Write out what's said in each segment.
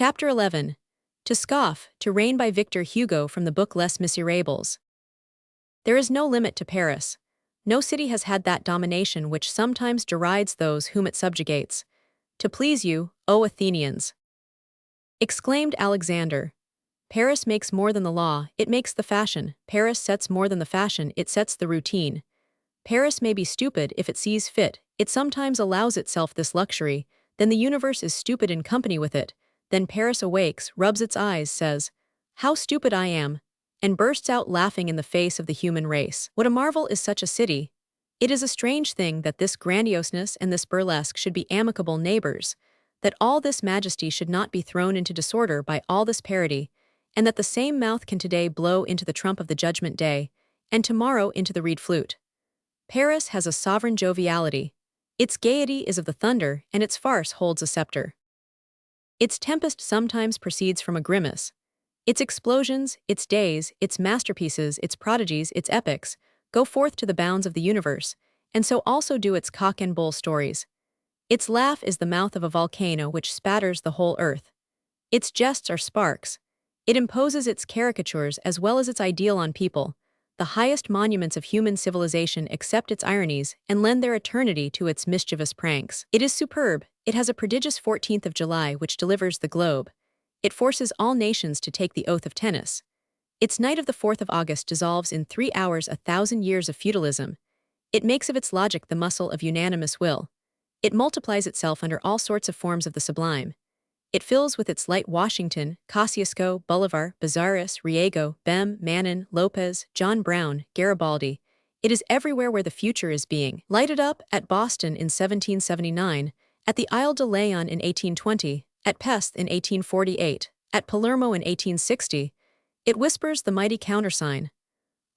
Chapter 11. To Scoff, to Reign by Victor Hugo from the book Les Miserables. There is no limit to Paris. No city has had that domination which sometimes derides those whom it subjugates. To please you, O Athenians! Exclaimed Alexander. Paris makes more than the law, it makes the fashion. Paris sets more than the fashion, it sets the routine. Paris may be stupid if it sees fit, it sometimes allows itself this luxury, then the universe is stupid in company with it. Then Paris awakes, rubs its eyes, says, "How stupid I am," and bursts out laughing in the face of the human race. What a marvel is such a city! It is a strange thing that this grandioseness and this burlesque should be amicable neighbors, that all this majesty should not be thrown into disorder by all this parody, and that the same mouth can today blow into the trump of the judgment day, and tomorrow into the reed flute. Paris has a sovereign joviality. Its gaiety is of the thunder, and its farce holds a scepter. Its tempest sometimes proceeds from a grimace. Its explosions, its days, its masterpieces, its prodigies, its epics, go forth to the bounds of the universe, and so also do its cock and bull stories. Its laugh is the mouth of a volcano which spatters the whole earth. Its jests are sparks. It imposes its caricatures as well as its ideal on people. The highest monuments of human civilization accept its ironies and lend their eternity to its mischievous pranks. It is superb. It has a prodigious 14th of July which delivers the globe. It forces all nations to take the oath of tennis. Its night of the 4th of August dissolves in 3 hours 1,000 years of feudalism. It makes of its logic the muscle of unanimous will. It multiplies itself under all sorts of forms of the sublime. It fills with its light Washington, Kosciuszko, Bolivar, Bozzaris, Riego, Bem, Manin, Lopez, John Brown, Garibaldi. It is everywhere where the future is being lighted up, at Boston in 1779, at the Isle de Leon in 1820, at Pesth in 1848, at Palermo in 1860. It whispers the mighty countersign,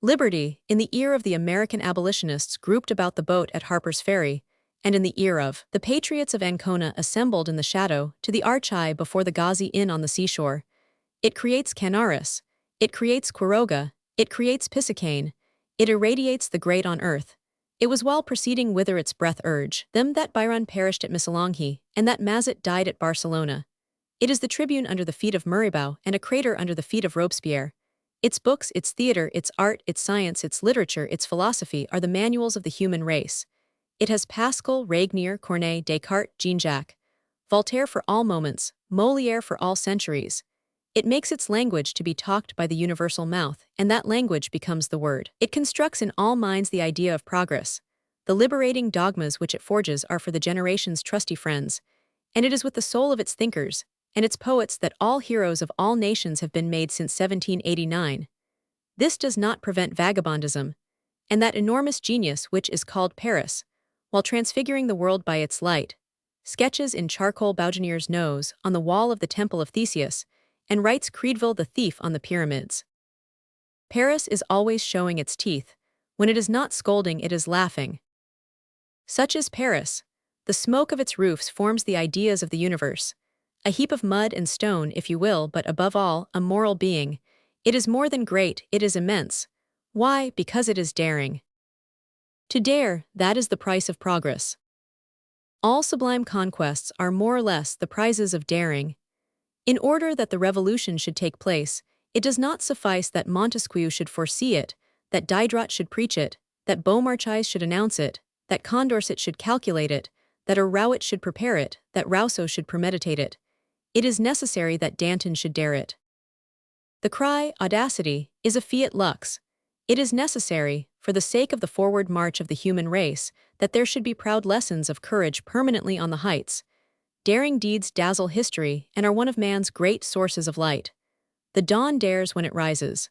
Liberty, in the ear of the American abolitionists grouped about the boat at Harper's Ferry, and in the ear of the patriots of Ancona assembled in the shadow to the arch-eye before the Ghazi Inn on the seashore. It creates Canaris, it creates Quiroga, it creates Pisacane, it irradiates the great on earth. It was while proceeding whither its breath urged them that Byron perished at Missolonghi, and that Mazet died at Barcelona. It is the tribune under the feet of Muribau and a crater under the feet of Robespierre. Its books, its theater, its art, its science, its literature, its philosophy are the manuals of the human race. It has Pascal, Regnier, Corneille, Descartes, Jean-Jacques, Voltaire for all moments, Molière for all centuries. It makes its language to be talked by the universal mouth, and that language becomes the word. It constructs in all minds the idea of progress. The liberating dogmas which it forges are for the generation's trusty friends, and it is with the soul of its thinkers and its poets that all heroes of all nations have been made since 1789. This does not prevent vagabondism, and that enormous genius which is called Paris, while transfiguring the world by its light, sketches in charcoal Bouginier's nose on the wall of the Temple of Theseus, and writes Creedville the thief on the pyramids. Paris is always showing its teeth. When it is not scolding, it is laughing. Such is Paris. The smoke of its roofs forms the ideas of the universe. A heap of mud and stone, if you will, but above all, a moral being. It is more than great, it is immense. Why? Because it is daring. To dare, that is the price of progress. All sublime conquests are more or less the prizes of daring. In order that the revolution should take place, it does not suffice that Montesquieu should foresee it, that Diderot should preach it, that Beaumarchais should announce it, that Condorcet should calculate it, that a Rowett should prepare it, that Rousseau should premeditate it. It is necessary that Danton should dare it. The cry, audacity, is a fiat lux. It is necessary, for the sake of the forward march of the human race, that there should be proud lessons of courage permanently on the heights. Daring deeds dazzle history and are one of man's great sources of light. The dawn dares when it rises.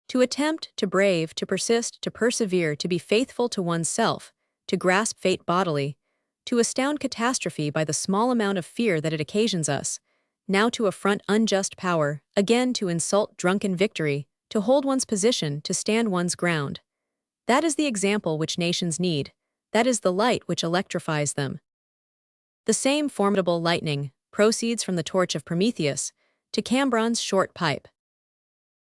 To attempt, to brave, to persist, to persevere, to be faithful to one's self, to grasp fate bodily, to astound catastrophe by the small amount of fear that it occasions us, now to affront unjust power, again to insult drunken victory, to hold one's position, to stand one's ground. That is the example which nations need. That is the light which electrifies them. The same formidable lightning proceeds from the torch of Prometheus to Cambronne's short pipe.